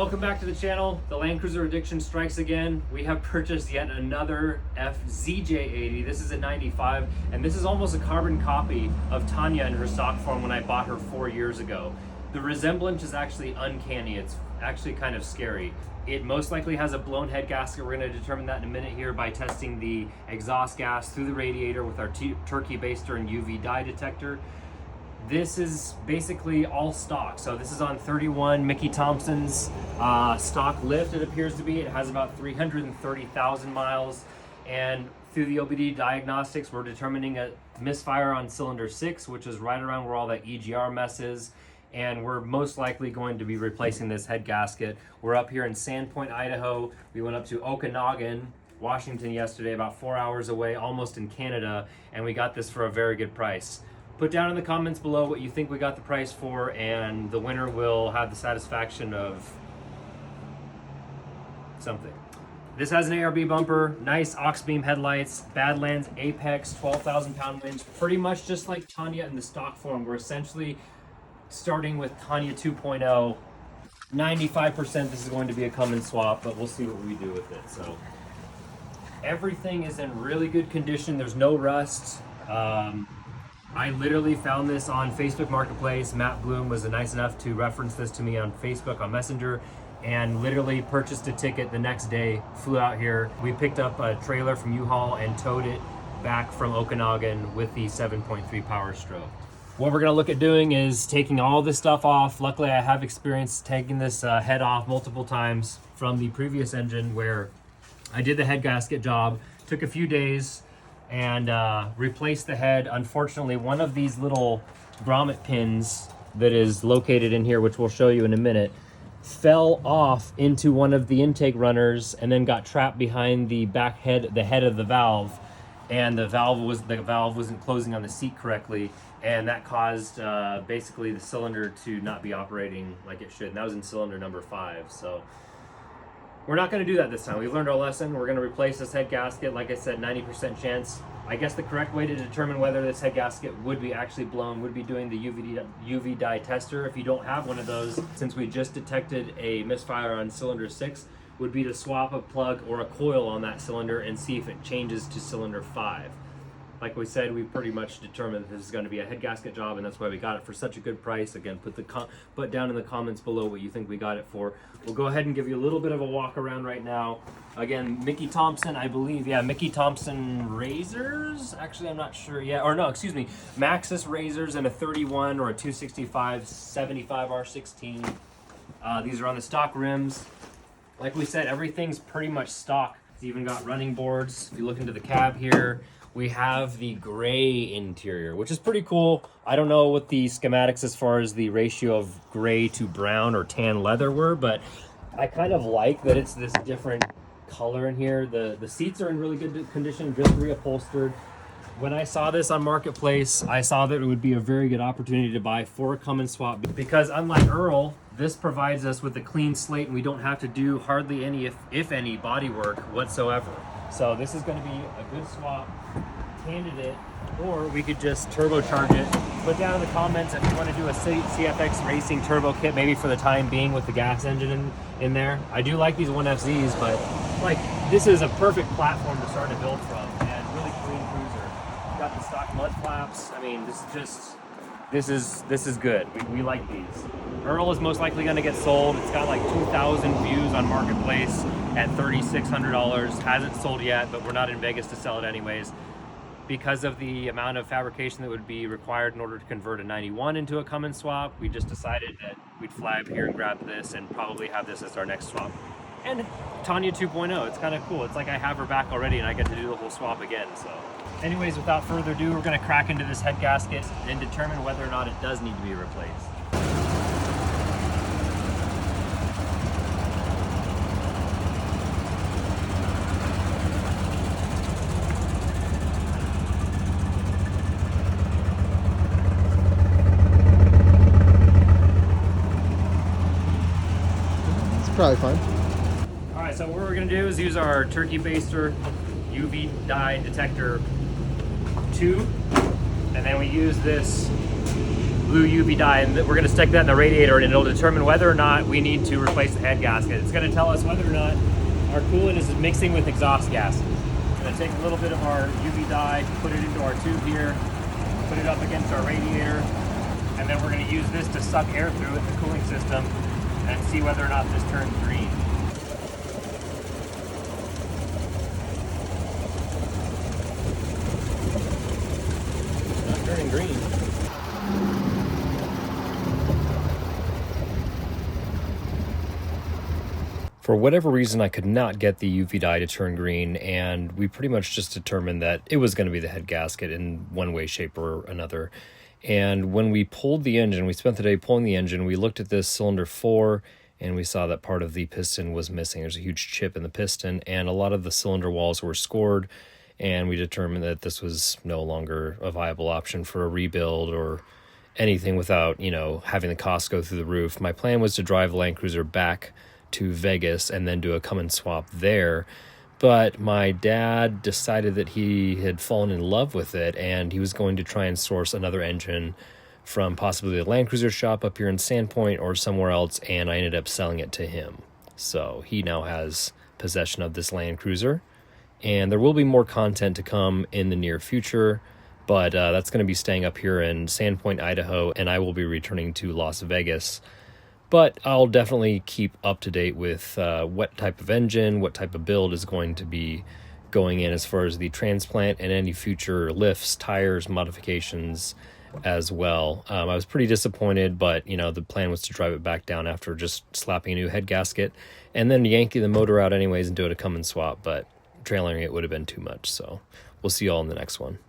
welcome back to the channel. The Land Cruiser addiction strikes again. We have purchased yet another FZJ80. This is a 95, and this is almost a carbon copy of Tanya in her stock form when I bought her 4 years ago. The resemblance is actually uncanny. It's actually kind of scary. It most likely has a blown head gasket. We're going to determine that in a minute here by testing the exhaust gas through the radiator with our turkey baster and UV dye detector. This is basically all stock. So this is on 31 Mickey Thompson's stock lift, it appears to be. It has about 330,000 miles. And through the OBD diagnostics, we're determining a misfire on cylinder 6, which is right around where all that EGR mess is. And we're most likely going to be replacing this head gasket. We're up here in Sandpoint, Idaho. We went up to Okanagan, Washington yesterday, about 4 hours away, almost in Canada. And we got this for a very good price. Put down in the comments below what you think we got the price for, and the winner will have the satisfaction of something. This has an ARB bumper, nice ox beam headlights, Badlands Apex, 12,000 pound winch, pretty much just like Tanya in the stock form. We're essentially starting with Tanya 2.0. 95% this is going to be a come and swap, but we'll see what we do with it. So everything is in really good condition. There's no rust. I literally found this on Facebook Marketplace. Matt Bloom was nice enough to reference this to me on Facebook on Messenger, and literally purchased a ticket the next day, flew out here. We picked up a trailer from U-Haul and towed it back from Okanagan with the 7.3 Power Stroke. What we're gonna look at doing is taking all this stuff off. Luckily, I have experience taking this head off multiple times from the previous engine where I did the head gasket job. Took a few days and replaced the head. Unfortunately, one of these little grommet pins that is located in here, which we'll show you in a minute, fell off into one of the intake runners and then got trapped behind the back head, the head of the valve, and the valve wasn't closing on the seat correctly, and that caused basically the cylinder to not be operating like it should. And that was in cylinder number 5. So we're not going to do that this time. We've learned our lesson. We're going to replace this head gasket. Like I said, 90% chance. I guess the correct way to determine whether this head gasket would be actually blown would be doing the UV dye tester. If you don't have one of those, since we just detected a misfire on cylinder 6, would be to swap a plug or a coil on that cylinder and see if it changes to cylinder 5. Like we said, we pretty much determined this is going to be a head gasket job, and that's why we got it for such a good price. Again, put down in the comments below what you think we got it for. We'll go ahead and give you a little bit of a walk around right now. Again, Mickey Thompson, I believe, yeah, Mickey Thompson razors. Actually, I'm not sure. Yeah, or no, excuse me, Maxxis razors and a 31 or a 265 75 R16. These are on the stock rims. Like we said, everything's pretty much stock. It's even got running boards. If you look into the cab here, we have the gray interior, which is pretty cool. I don't know what the schematics as far as the ratio of gray to brown or tan leather were, but I kind of like that it's this different color in here. The seats are in really good condition, just reupholstered. When I saw this on Marketplace, I saw that it would be a very good opportunity to buy for a come and swap, because unlike Earl, this provides us with a clean slate and we don't have to do hardly any, if any, body work whatsoever. So this is going to be a good swap candidate, or we could just turbocharge it. Put down in the comments if you want to do a CFX Racing turbo kit, maybe for the time being with the gas engine in there. I do like these 1FZs, but like this is a perfect platform to start to build from, and really clean cruiser. Got the stock mud flaps. I mean, this is good. We like these. Earl is most likely going to get sold. It's got like 2,000 views on Marketplace at $3,600. Hasn't sold yet, but we're not in Vegas to sell it anyways. Because of the amount of fabrication that would be required in order to convert a 91 into a come and swap, we just decided that we'd fly up here and grab this and probably have this as our next swap. And Tanya 2.0, it's kind of cool. It's like I have her back already and I get to do the whole swap again. So anyways, without further ado, we're going to crack into this head gasket and determine whether or not it does need to be replaced. Probably fine. All right, so what we're gonna do is use our turkey baster UV dye detector 2, and then we use this blue UV dye, and we're gonna stick that in the radiator, and it'll determine whether or not we need to replace the head gasket. It's gonna tell us whether or not our coolant is mixing with exhaust gas. I'm gonna take a little bit of our UV dye, put it into our tube here, put it up against our radiator, and then we're gonna use this to suck air through it, the cooling system, and see whether or not this turns green. Not turning green. For whatever reason, I could not get the UV dye to turn green, and we pretty much just determined that it was going to be the head gasket in one way, shape, or another. And when we pulled the engine, we spent the day pulling the engine, we looked at this cylinder 4, and we saw that part of the piston was missing. There's a huge chip in the piston, and a lot of the cylinder walls were scored, and we determined that this was no longer a viable option for a rebuild or anything without, having the cost go through the roof. My plan was to drive the landcruiser back to Vegas and then do a come and swap there, but my dad decided that he had fallen in love with it and he was going to try and source another engine from possibly the landcruiser shop up here in Sandpoint or somewhere else, and I ended up selling it to him. So he now has possession of this landcruiser, and there will be more content to come in the near future, but that's going to be staying up here in Sandpoint, Idaho, and I will be returning to Las Vegas. But I'll definitely keep up to date with what type of engine, what type of build is going to be going in as far as the transplant and any future lifts, tires, modifications as well. I was pretty disappointed, but the plan was to drive it back down after just slapping a new head gasket and then yanking the motor out anyways and do it a come and swap, but trailering it would have been too much. So we'll see you all in the next one.